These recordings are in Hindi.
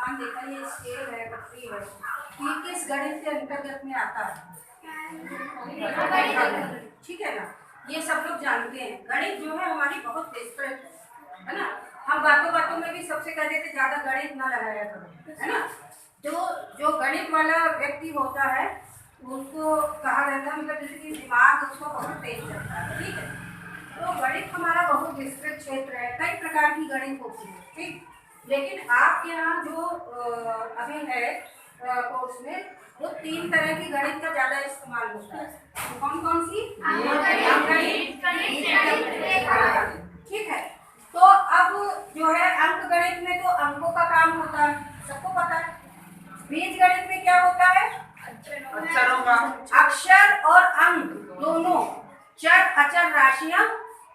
ध्यान देता है, ये स्केल है, पटरी है, ये किस गणित के अंतर्गत में आता है? ठीक है ना, ये सब लोग जानते हैं। गणित जो है हमारी बहुत विस्तृत है ना। हम बातों बातों में भी सबसे कहते थे ज्यादा गणित ना लगाया करो, है ना। जो गणित वाला व्यक्ति होता है उसको कहा जाता है, मतलब जैसे कि दिमाग उसको बहुत तेज रहता है। ठीक है, तो गणित हमारा बहुत विस्तृत क्षेत्र है, कई प्रकार की गणित होती है। ठीक, लेकिन आपके यहाँ जो अभी है कोर्स में, वो 3 तरह की गणित का ज्यादा इस्तेमाल होता है। तो कौन कौन सी? ठीक है, तो अब जो है अंक गणित में तो अंकों का काम होता है, सबको पता है। बीज गणित में क्या होता है? अक्षरों का, अक्षर और अंक दोनों, चर अचर राशियां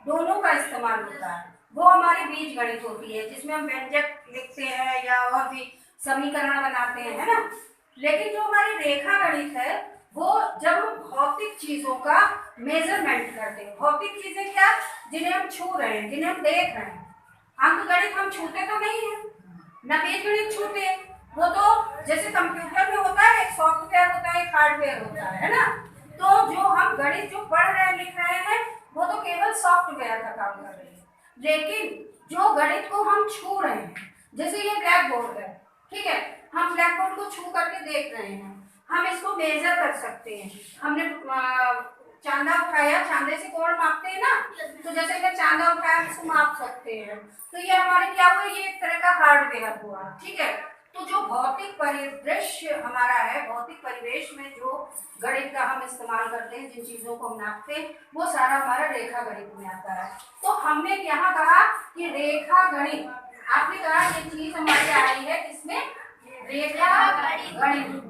दोनों का इस्तेमाल होता है। वो हमारी बीज गणित होती है, जिसमें हम व्यंजक लिखते हैं या और भी समीकरण बनाते हैं, है ना। लेकिन जो हमारी रेखा गणित है, वो जब हम भौतिक चीजों का मेजरमेंट करते हैं। भौतिक चीजें क्या? जिन्हें हम छू रहे हैं, जिन्हें हम देख रहे हैं। अंक गणित हम छूते तो नहीं है, न बीज गणित छूते हैं। वो तो जैसे कंप्यूटर में होता है, एक सॉफ्टवेयर होता है, एक हार्डवेयर होता है ना। तो जो हम गणित जो पढ़ रहे हैं, लिख रहे हैं, वो तो केवल सॉफ्टवेयर का काम कर रहे हैं। लेकिन जो गणित को हम छू रहे हैं, जैसे ये ब्लैक बोर्ड है, ठीक है, हम ब्लैक बोर्ड को छू करके देख रहे हैं, हम इसको मेजर कर सकते हैं। हमने चांदा उठाया, चांदे से कोण मापते हैं ना, तो जैसे कि चांदा उठाया इसको माप सकते हैं। तो ये हमारे क्या हुआ, ये एक तरह का हार्डवेयर हुआ। ठीक है, तो जो भौतिक परिदृश्य हमारा है, भौतिक परिवेश में जो गणित का हम इस्तेमाल करते हैं, जिन चीजों को हम नापते हैं, वो सारा हमारा रेखा गणित में आता है। तो हमने यहाँ कहा कि रेखा गणित, आपने कहा ये चीज हमारी आई है इसमें रेखा गणित।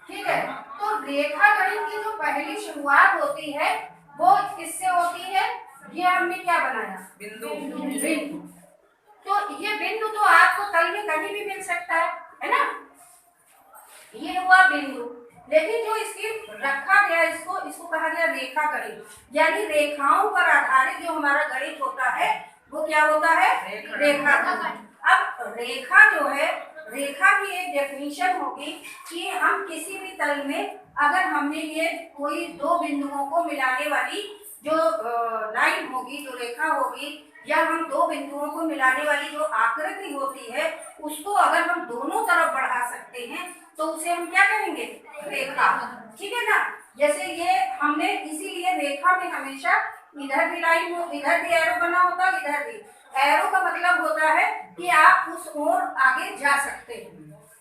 ठीक है, तो रेखा गणित की जो पहली शुरुआत होती है वो किससे होती है? ये हमने क्या बनाया? बिंदु। तो ये बिंदु तो आपको तल में कहीं भी मिल सकता है ना। ये हुआ बिंदु, लेकिन जो इसकी रखा गया, इसको कहा गया रेखा गणित। यानी रेखाओं पर आधारित जो हमारा गणित होता है वो क्या होता है? रेखा गणित। अब रेखा जो है, रेखा की एक डेफिनेशन होगी कि हम किसी भी तल में अगर हमने ये कोई दो बिंदुओं को मिलाने वाली जो लाइन होगी, जो रेखा होगी, या हम दो बिंदुओं को मिलाने वाली जो आकृति होती है, उसको अगर हम दोनों तरफ बढ़ा सकते हैं तो उसे हम क्या कहेंगे? रेखा। ठीक है ना। जैसे ये हमने इसीलिए रेखा में हमेशा इधर भी लाइन हो, इधर भी एरो बना होता है, इधर भी। एरो का मतलब होता है कि आप उस ओर आगे जा सकते हैं।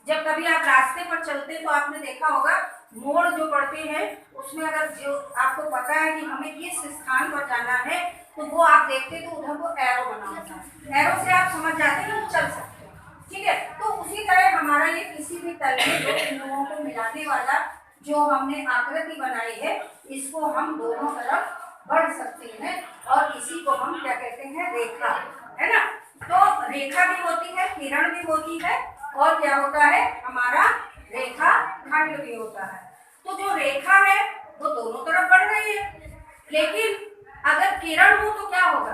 जब कभी आप रास्ते पर चलते हैं तो आपने देखा होगा मोड़ जो पड़ते हैं, उसमें अगर जो आपको पता है कि हमें किस स्थान पर जाना है, तो वो आप देखते तो उधर को एरो बना होता है। एरो से आप समझ जाते हैं कि चल सकते हैं। ठीक है, तो उसी तरह हमारा ये किसी भी तल में दो बिंदुओं को मिलाने वाला जो हमने आकृति बनाई है, इसको हम दोनों तरफ बढ़ सकते हैं, और इसी को हम क्या कहते हैं? रेखा, है ना। तो रेखा भी होती है, किरण भी होती है, और क्या होता है? हमारा रेखा खंड भी होता है। तो जो रेखा है वो दोनों तरफ बढ़ रही है, लेकिन अगर किरण हो तो क्या होगा?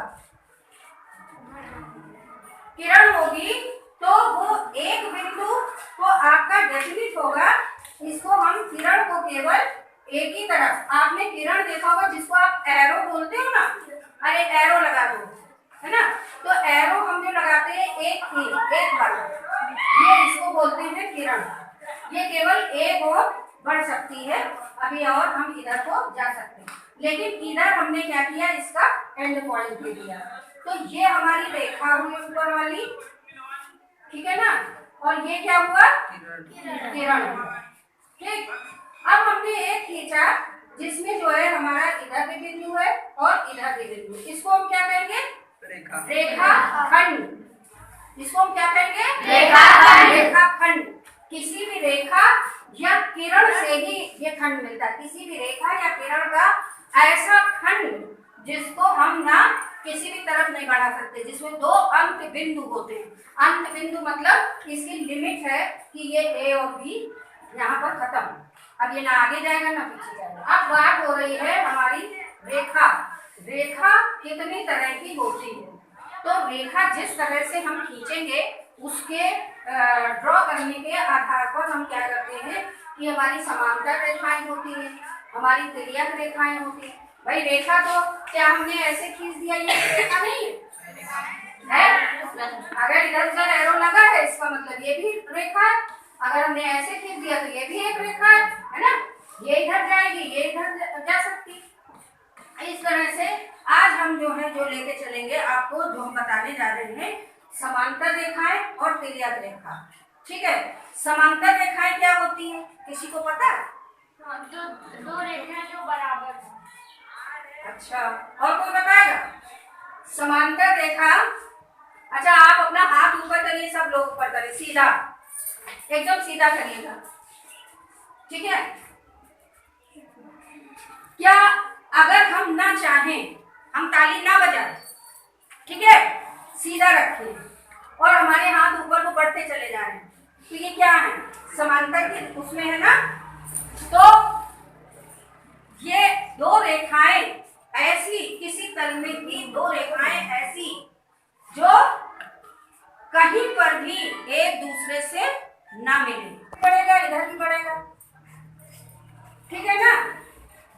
किरण होगी तो वो एक बिंदु तो आपका डेफिनिट होगा, इसको हम किरण को केवल एक ही तरफ, आपने किरण देखा होगा जिसको आप एरो बोलते हो ना, अरे एरो लगा दो, है ना। तो एरो हम जो लगाते हैं एक बार, ये इसको बोलते हैं किरण। ये केवल एक और बढ़ सकती है, अभी और हम इधर को जा सकते हैं, लेकिन इधर हमने क्या किया? इसका एंड पॉइंट दे दिया। तो ये हमारी रेखा हुई ऊपर वाली, ठीक है ना, और ये क्या हुआ? किरण। ठीक, अब हमने एक खींचा जिसमें जो है हमारा इधर भी बिंदु है और इधर भी बिंदु, इसको हम क्या कहेंगे? रेखा खंड। इसको हम क्या कहेंगे? रेखा खंड। किसी भी रेखा या किरण से ही ये खंड मिलता है। किसी भी रेखा या किरण का ऐसा खंड जिसको हम ना किसी भी तरफ नहीं बढ़ा सकते, जिसमें दो अंत बिंदु होते हैं। अंत बिंदु मतलब इसकी लिमिट है कि ये ए और बी यहाँ पर खत्म, अब ये ना आगे जाएगा ना पीछे जाएगा। अब बात हो रही है हमारी रेखा। रेखा कितनी तरह की होती है? तो रेखा जिस तरह से हम खींचेंगे उसके ड्रॉ करने के आधार पर हम क्या करते हैं कि हमारी समांतर रेखाएं होती हैं, हमारी तिर्यक रेखाएं होती हैं। भाई रेखा तो क्या हमने ऐसे खींच दिया, ये रेखा नहीं है? अगर इधर उधर एरो लगा है इसका मतलब ये भी रेखा है। अगर हमने ऐसे खींच दिया तो ये भी एक रेखा है ना? ये इधर जाएगी, ये इधर जा सकती। इस तरह से आज हम जो है जो लेके चलेंगे आपको, जो हम बताने जा रहे हैं समांतर रेखाएं और तिर्यक रेखा। ठीक है, समांतर रेखाएं क्या होती हैं, किसी को पता है? जो दो रेखाएं जो बराबर हैं। अच्छा, और कोई बताएगा? समांतर रेखा, अच्छा आप अपना हाथ ऊपर करिए, सब लोग ऊपर करिए, सीधा एकदम सीधा करिएगा। ठीक है, क्या अगर हम ना चाहें, हम ताली ना बजाएं, ठीक है, सीधा रखें और हमारे हाथ ऊपर को बढ़ते चले जा रहे हैं, तो ये क्या है? समांतर के उसमें है ना। तो ये दो रेखाएं ऐसी, किसी तल में की दो रेखाएं ऐसी जो कहीं पर भी एक दूसरे से ना मिले, बढ़ेगा इधर भी बढ़ेगा। ठीक है ना?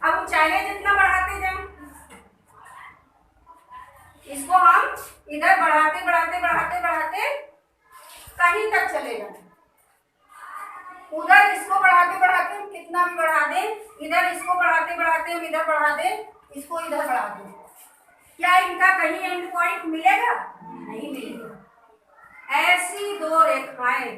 अब हम चाहे जितना बढ़ाते जाएं, इसको हम इधर बढ़ाते बढ़ाते बढ़ाते बढ़ाते कहीं तक चले जाए, उधर इसको बढ़ाते बढ़ाते हम कितना भी बढ़ा दें, इधर इसको बढ़ाते बढ़ाते हम इधर बढ़ा दें, इसको इधर बढ़ा दें, क्या इनका कहीं एंड पॉइंट मिलेगा? नहीं मिलेगा। ऐसी दो रेखाएं,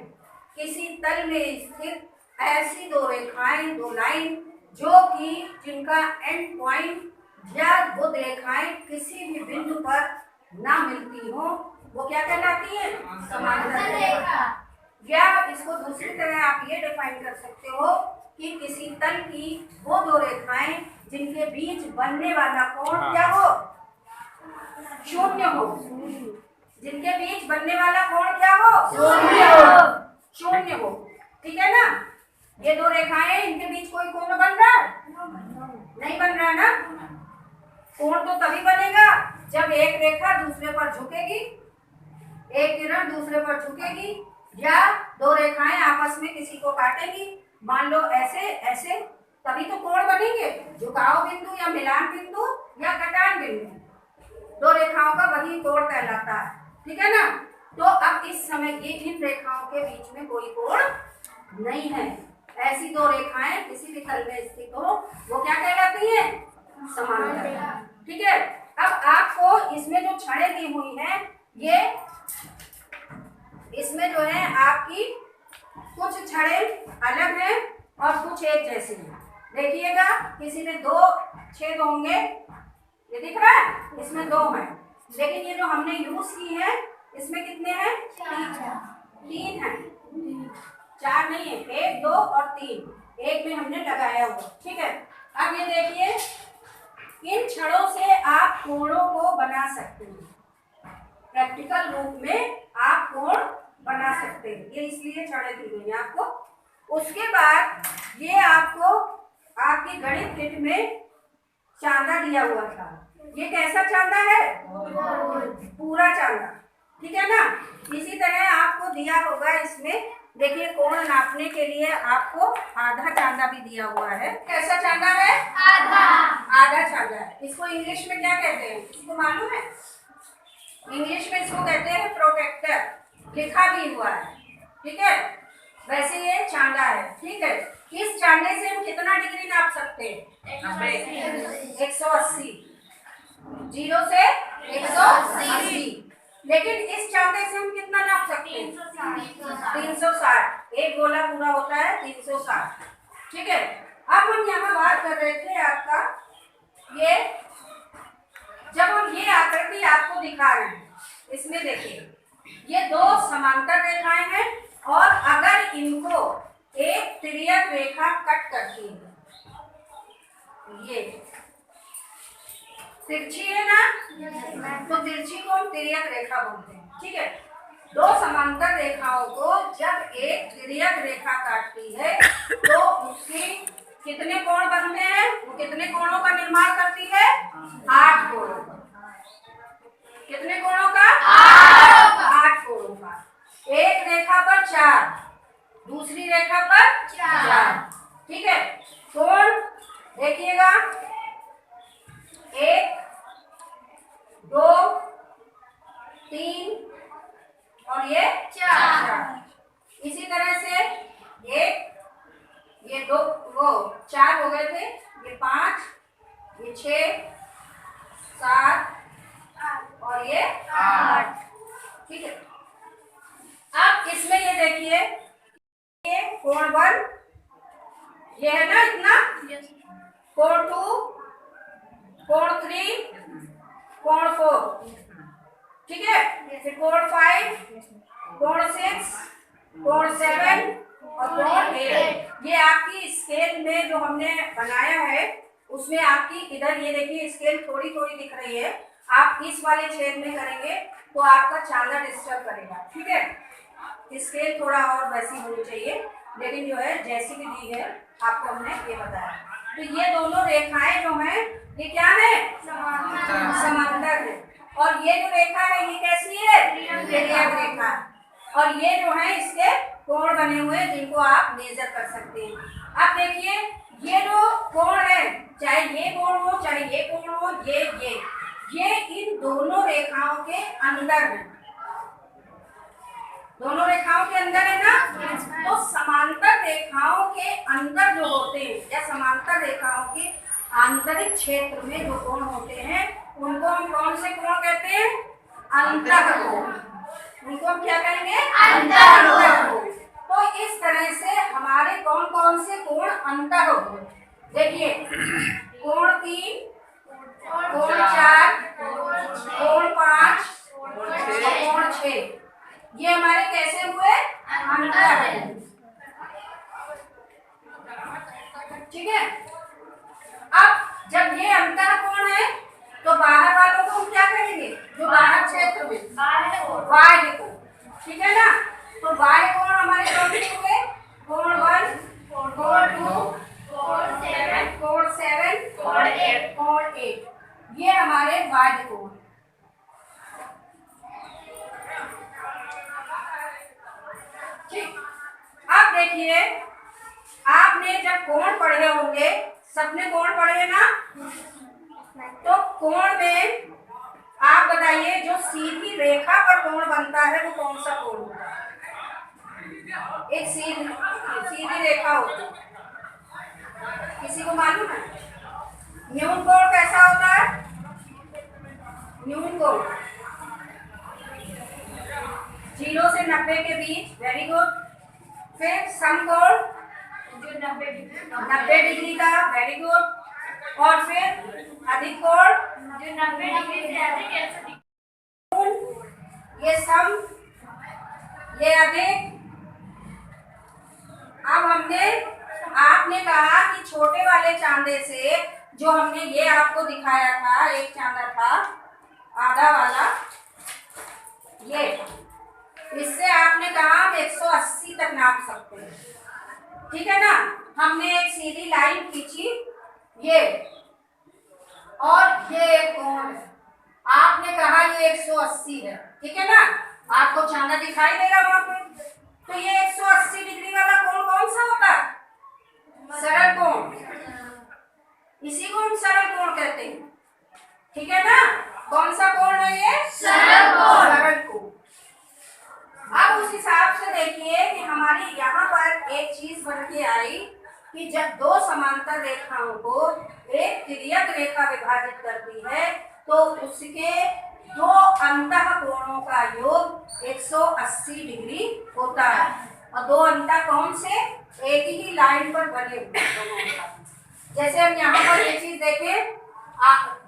किसी तल में स्थित ऐसी दो रेखाएं, दो लाइन जो कि जिनका एंड पॉइंट या वो रेखाएं किसी भी बिंदु पर ना मिलती हो, वो क्या कहलाती है? समांतर रेखा। या इसको दूसरी तरह आप ये डिफाइन कर सकते हो कि किसी तल की वो दो रेखाएं जिनके बीच बनने वाला कोण क्या हो? शून्य हो। जिनके बीच बनने वाला कोण क्या हो? शून्य हो। शून्य हो, ठीक है ना? ये दो रेखाएं, इनके बीच कोई कोण बन रहा है? नहीं बन रहा है ना? कोण तो तभी बनेगा जब एक रेखा दूसरे पर झुकेगी, एक किरण दूसरे पर झुकेगी, या दो रेखाएं आपस में किसी को काटेंगी, मान लो ऐसे ऐसे, तभी तो कोण बनेंगे। झुकाव बिंदु या मिलान बिंदु या कटान बिंदु, दो रेखाओं का वही कोण कहलाता है। ठीक है ना? तो अब इस समय ये इन रेखाओं के बीच में कोई कोण नहीं है। ऐसी दो रेखाएं किसी भी तल में स्थित हो, वो क्या कहलाती है? समांतर। ठीक है, अब आपको इसमें जो छड़ें दी हुई हैं, ये इसमें जो है आपकी कुछ छड़ें अलग हैं और कुछ एक जैसी हैं। देखिएगा, किसी में दो छेद होंगे, ये दिख रहा है, इसमें दो हैं, लेकिन ये जो हमने यूज की है इसमें कितने हैं? तीन हैं, चार नहीं है, एक दो और तीन, एक में हमने लगाया हुआ। ठीक है, अब ये देखिए, इन छड़ों से आप कोणों को बना सकते हैं, प्रैक्टिकल रूप में आप कोण बना सकते हैं। ये इसलिए छड़ें दी गई आपको। उसके बाद ये आपको आपकी गणित किट में चांदा दिया हुआ था। ये कैसा चांदा है? पूरा चांदा। ठीक है ना? इसी तरह आपको दिया होगा इसमें, देखिए कोण नापने के लिए आपको आधा चांदा भी दिया हुआ है। कैसा चांदा है? आधा चांदा है। इसको इंग्लिश में क्या कहते हैं, इसको मालूम है? इंग्लिश में इसको कहते हैं प्रोटेक्टर, लिखा भी हुआ है। ठीक है, वैसे ये चांदा है। ठीक है, इस चांदे से हम कितना डिग्री नाप सकते हैं? 180, 0 से 180। लेकिन इस चांदे से हम कितना नाप सकते हैं? 360। एक गोला पूरा होता है 360। ठीक है, अब हम यहाँ बात कर रहे थे आपका, ये जब हम ये आकृति आपको दिखा रहे हैं, इसमें देखिए ये दो समांतर रेखाएं हैं और अगर इनको एक तिर्यक रेखा कट करती है, ये तिरछी है ना, तो तिरछी को हम तिर्यक रेखा बोलते हैं। ठीक है, दो समांतर रेखाओं को जब एक तिर्यक रेखा काटती है तो उसके कितने कोण बनते हैं? वो कितने कोणों का निर्माण करती है? 8 कोणों का। कितने कोणों का? 8 कोणों का। एक रेखा पर 4, दूसरी रेखा पर 4। ठीक है, कोण देखिएगा 1 2 3 और ये 4। इसी तरह से ये 2 वो 4 हो गए थे, ये 5, ये 6 7 और ये 8। ठीक है, अब इसमें ये देखिए, ये कोण 1 ये है ना इतना, कोण 2, कोण 3, कोण 4। ठीक है, फिर कोण 5, कोण 6, कोण 7 और कोण 8। ये आपकी स्केल में जो हमने बनाया है उसमें आपकी इधर ये देखिए स्केल थोड़ी थोड़ी दिख रही है। आप इस वाले छेद में करेंगे तो आपका चांदा डिस्टर्ब करेगा। ठीक है, स्केल थोड़ा और वैसी होनी चाहिए, लेकिन जो है जैसी भी दी है आपको हमने ये बताया। तो ये दोनों रेखाएं जो हैं ये क्या है, समांतर है। और ये जो रेखा है ये कैसी है, तिर्यक रेखा। और ये जो है इसके कोण बने हुए हैं जिनको आप मेजर कर सकते हैं। अब देखिए ये जो कोण है, चाहे ये कोण हो चाहे ये कोण हो, ये इन दोनों रेखाओं के अंदर है, दोनों रेखाओं के अंदर है ना। तो समांतर रेखाओं के अंदर जो होते हैं या समांतर रेखाओं के आंतरिक क्षेत्र में जो कोण होते हैं उनको हम कौन से कोण कहते हैं, अंतःकोण। उनको हम क्या कहेंगे, अंतःकोण। तो इस तरह से हमारे कौन कौन से कोण अंतःकोण, देखिए कोण 3, कोण 4, कोण 5 और कोण 6, ये हमारे कैसे हुए, अंतःकोण। ठीक है, अब जब ये अंतःकोण है तो बाहर वालों को हम क्या कहेंगे, जो बाहर क्षेत्र में बाह्य कोण। ठीक है ना, तो बाह्य कोण हमारे कौन से हुए, कोण 1, कोण 2, कोण 7, कोण 8, ये हमारे बाह्य कोण। ठीक, अब देखिए आपने जब कोण पढ़े होंगे, सबने कोण पढ़े ना, तो कोण में आप बताइए जो सीधी रेखा पर कोण बनता है वो कौन सा कोण होता है, एक सीधी रेखा होती है, किसी को मालूम है। न्यून कोण कैसा होता है, न्यून कोण 0 से 90 के बीच, वेरी गुड। फिर समकोण जो 90 डिग्री का, वेरी गुड। और फिर अधिक कोण जो 90 डिग्री से अधिक है, ये सम, ये अधिक। अब आपने कहा कि छोटे वाले चांदे से जो हमने ये आपको दिखाया था, एक चांदा था आधा वाला, ये इससे आपने कहा हम 180 तक नाप सकते हैं। ठीक है ना, हमने एक सीधी लाइन खींची ये, और ये एक कोण है, आपने कहा ये 180 है। ठीक है ना, आपको चांदा दिखाई दे रहा वहां पे, तो ये 180 डिग्री वाला कोण कौन सा होता है, सरल कोण। इसी को हम सरल कोण कहते हैं। ठीक है ना, कौन सा कोण है ये, सरल कोण, सरल कोण। अब उस हिसाब से देखिए कि हमारी यहाँ पर एक चीज बन के आई कि जब दो समांतर रेखाओं को एक तिर्यक रेखा विभाजित करती है तो उसके दो अंतःकोणों का योग 180 डिग्री होता है। और दो अंतः कौन से, एक ही लाइन पर बने हुए। जैसे हम यहाँ पर ये चीज देखें,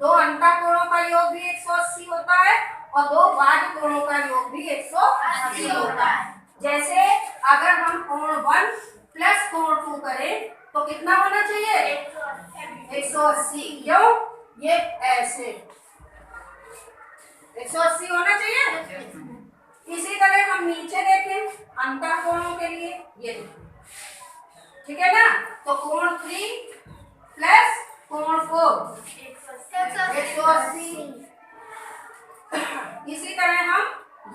दो अंतःकोणों का योग भी 180 होता है और दो बाह्य कोणों का योग भी 180 होता है। जैसे अगर हम कोण 1 प्लस कोण 2 करें तो कितना होना चाहिए, 180। क्यों, ये ऐसे 180 होना चाहिए। इसी तरह हम नीचे देखें अंतःकोणों के लिए, ये देखिए। ठीक है ना, तो कोण 3 प्लस कोण 4 180। इसी तरह हम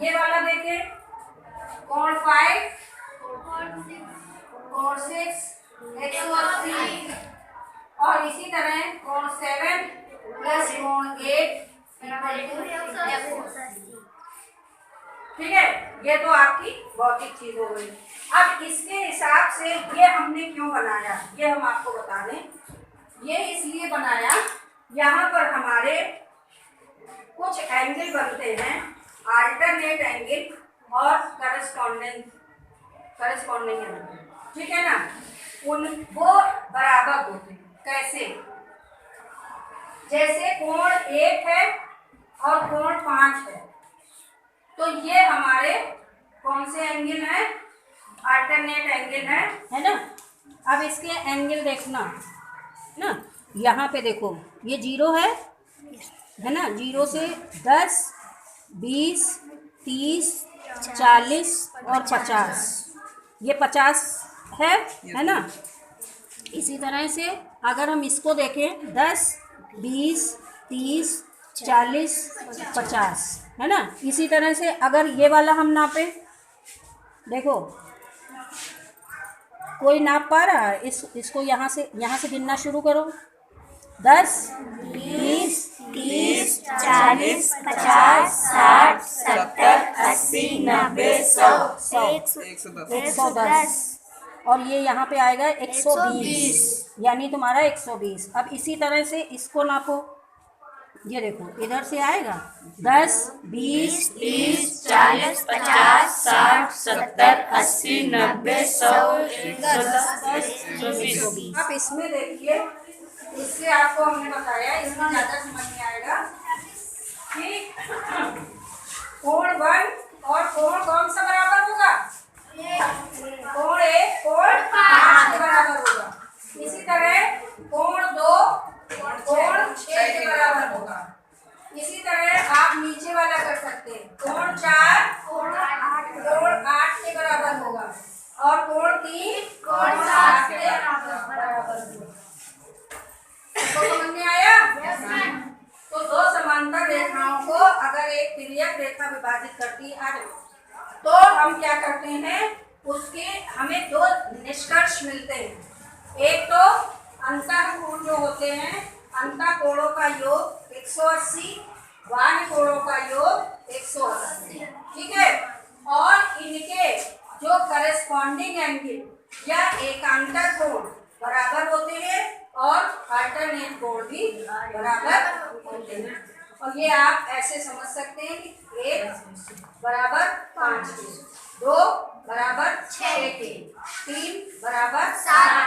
ये वाला देखें, कोण 5, कोण 6 180, और इसी तरह कोण 7 प्लस कोण 8 ठीक है। ये तो आपकी भौतिक चीज हो गई। अब इसके हिसाब से ये हमने क्यों बनाया, ये हम आपको बता दें। ये इसलिए बनाया, यहाँ पर हमारे कुछ एंगल बनते हैं, अल्टरनेट एंगल और करस्पॉन्डिंग एंगल, ठीक है ना। वो बराबर होते हैं। कैसे? जैसे कोण 1 है और कोण 5 है, तो ये हमारे कौन से एंगल हैं? अल्टरनेट एंगल है ना। अब इसके एंगल देखना ना, यहाँ पे देखो ये 0 है ना। 0 से 10, 20, 30, 40 और 50, ये 50 है ना। इसी तरह से अगर हम इसको देखें 10, 20, 30, 40, 50 है ना। इसी तरह से अगर ये वाला हम नापे, देखो कोई नाप पा रहा है? इसको यहाँ से गिनना शुरू करो। 10, 20, 30, 40, 50, 60, 70, 80, 90, 100, 110, और ये यहाँ पे आएगा 120, यानी तुम्हारा 120। अब इसी तरह से इसको नापो, ये देखो इधर से आएगा 10, 20, 30, 40, 50, 60, 70, 80, 90, 100, 120। अब इसमें देखिए, इससे आपको हमने बताया, इसमें ज़्यादा समझ में आएगा कि कोण 1 और कोण कौन सा बराबर होगा? कोण 1 कोण 5 के बराबर होगा। इसी तरह कोण 2 कोण 6 के बराबर होगा। इसी तरह आप नीचे वाला कर सकते हैं, कोण 4 कोण 8 के बराबर होगा, और कोण 3 कोण 7 के बराबर होगा। तो समझ में आया? तो दो समांतर रेखाओं को अगर एक तिर्यक रेखा विभाजित करती है तो हम क्या करते हैं, उसके हमें दो निष्कर्ष मिलते हैं। एक तो अंतःकोण जो होते हैं, अंतःकोणों का योग 180, बाह्य कोणों का योग 180, ठीक है। और इनके जो करेस्पॉन्डिंग एंगल या एकांतर कोण बराबर होते हैं और अल्टरनेट कोण भी बराबर होते हैं। और ये आप ऐसे समझ सकते हैं कि 1 बराबर 5 के, 2 बराबर 6 के, 3 बराबर 7